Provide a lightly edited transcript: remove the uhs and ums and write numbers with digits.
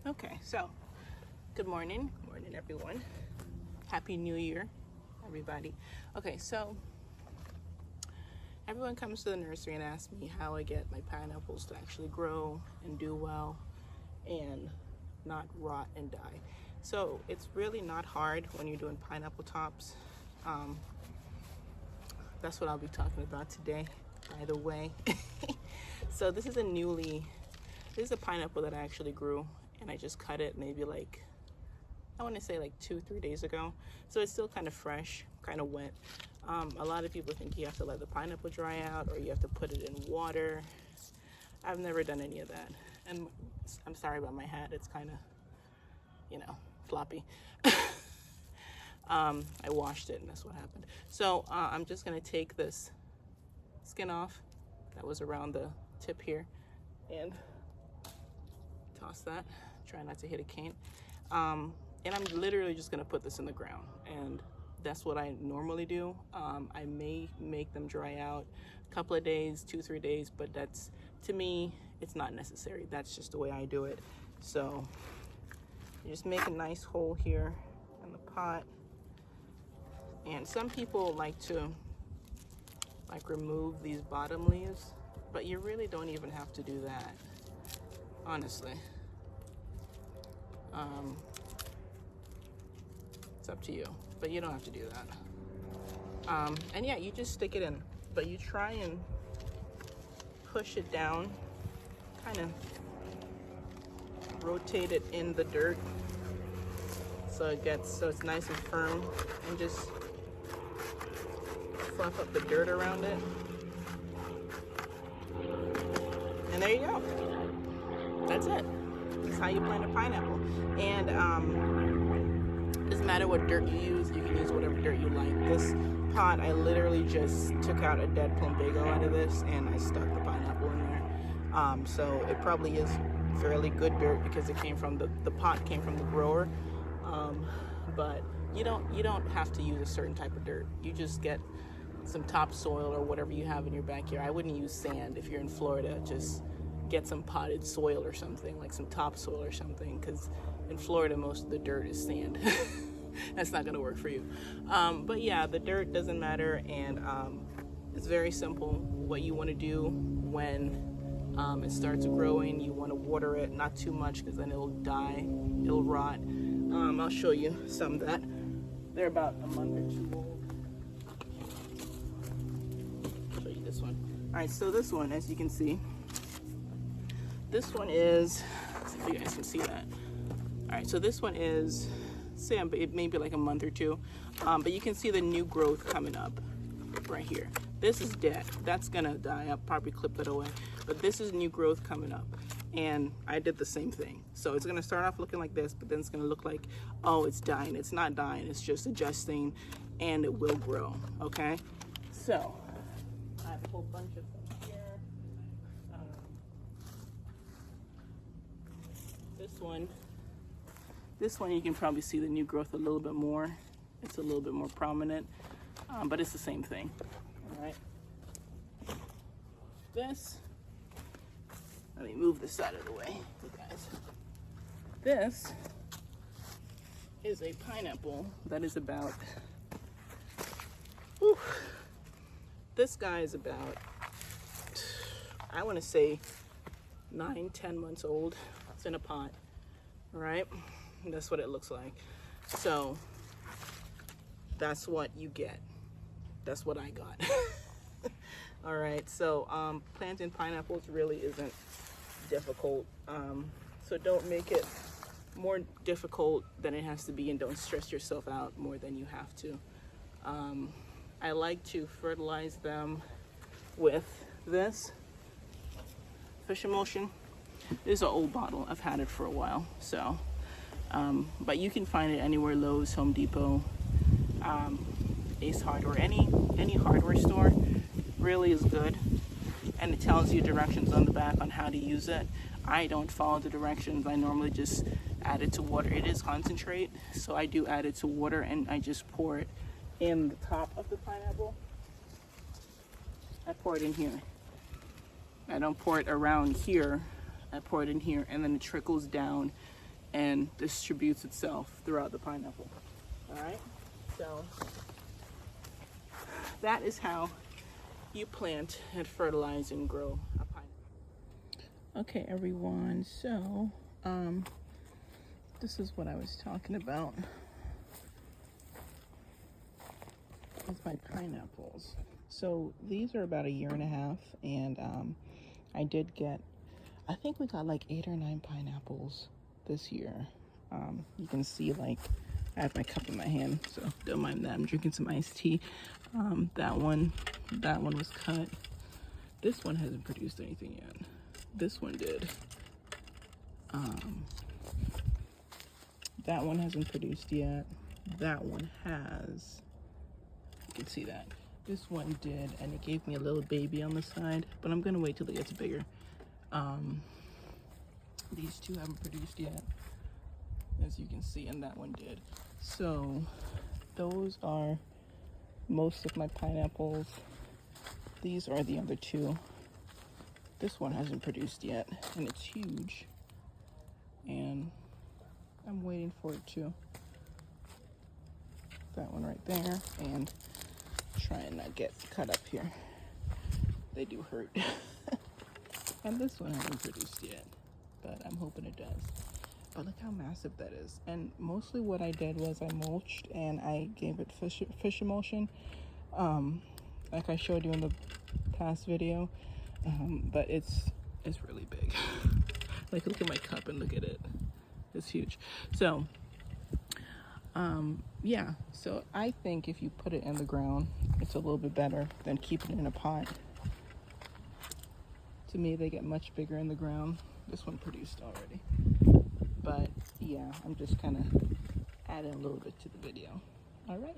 Okay, so good morning. Good morning, everyone. Happy New Year, everybody. Okay, so everyone comes to the nursery and asks me how I get my pineapples to actually grow and do well and not rot and die. So it's really not hard when you're doing pineapple tops. That's what I'll be talking about today, by the way. So this is a pineapple that I actually grew, and I just cut it maybe I want to say 2-3 days ago. So it's still kind of fresh, kind of wet. A lot of people think you have to let the pineapple dry out or you have to put it in water. I've never done any of that. And I'm sorry about my hat. It's kind of, floppy. I washed it and that's what happened. So I'm just going to take this skin off that was around the tip here and toss that. Try not to hit a cane. And I'm literally just gonna put this in the ground, and that's what I normally do. I may make them dry out a couple of days, 2-3 days, but that's, to me, it's not necessary. That's just the way I do it. So you just make a nice hole here in the pot. And some people like to remove these bottom leaves, but you really don't even have to do that, honestly. It's up to you, but you don't have to do that. And yeah, you just stick it in, but you try and push it down, kind of rotate it in the dirt so it's nice and firm, and just fluff up the dirt around it. And there you go. That's it. That's how you plant a pineapple. And doesn't matter what dirt you use can use whatever dirt you like. This pot, I literally just took out a dead plumbago out of this and I stuck the pineapple in there. So it probably is fairly good dirt because it came from the pot came from the grower. But you don't have to use a certain type of dirt. You just get some topsoil or whatever you have in your backyard. I wouldn't use sand if you're in Florida. Just get some potted soil or something, like some topsoil or something, because in Florida most of the dirt is sand. That's not gonna work for you. But yeah, the dirt doesn't matter, and it's very simple. What you want to do when it starts growing, you want to water it, not too much because then it'll die, it'll rot. I'll show you some of that. They're about a month or two old. I'll show you this one. All right, so this one, as you can see, this one is, let's see if you guys can see that. All right, so this one is, it may be like a month or two, but you can see the new growth coming up right here. This is dead. That's gonna die. I'll probably clip that away. But this is new growth coming up. And I did the same thing. So it's gonna start off looking like this, but then it's gonna look like, oh, it's dying. It's not dying, it's just adjusting, and it will grow, okay? So, I have a whole bunch of them here. This one you can probably see the new growth a little bit more. It's a little bit more prominent, but it's the same thing, all right? Let me move this out of the way, you guys. This is a pineapple that is about, this guy is about, I want to say 9-10 months old. It's in a pot, all right? And that's what it looks like. So that's what you get. That's what I got. All right, so planting pineapples really isn't difficult. So don't make it more difficult than it has to be, and don't stress yourself out more than you have to. I like to fertilize them with this Fish Emulsion. This is an old bottle. I've had it for a while, so but you can find it anywhere: Lowe's, Home Depot, Ace Hardware, any hardware store really is good, and it tells you directions on the back on how to use it. I don't follow the directions. I normally just add it to water. It is concentrate, so I do add it to water, and I just pour it in the top of the pineapple. I pour it in here. I don't pour it around here. I pour it in here, and then it trickles down and distributes itself throughout the pineapple. All right, so that is how you plant and fertilize and grow a pineapple. Okay, everyone, so this is what I was talking about with my pineapples. So these are about 1.5 years, and I did get, I think we got like 8 or 9 pineapples this year. You can see, like, I have my cup in my hand, so don't mind that. I'm drinking some iced tea. That one was cut. This one hasn't produced anything yet. This one did. That one hasn't produced yet. That one has. You can see that. This one did, and it gave me a little baby on the side, but I'm gonna wait till it gets bigger. These two haven't produced yet, as you can see, and that one did. So those are most of my pineapples. These are the other two. This one hasn't produced yet, and it's huge, and I'm waiting for it to. That one right there, and try and not get cut up here. They do hurt. And this one hasn't produced yet, but I'm hoping it does. But look how massive that is. And mostly what I did was I mulched and I gave it fish emulsion, like I showed you in the past video. But it's really big. Like, look at my cup and look at it. It's huge. So yeah, so I think if you put it in the ground, it's a little bit better than keeping it in a pot. To me, they get much bigger in the ground. This one produced already. But yeah, I'm just kind of adding a little bit to the video. All right.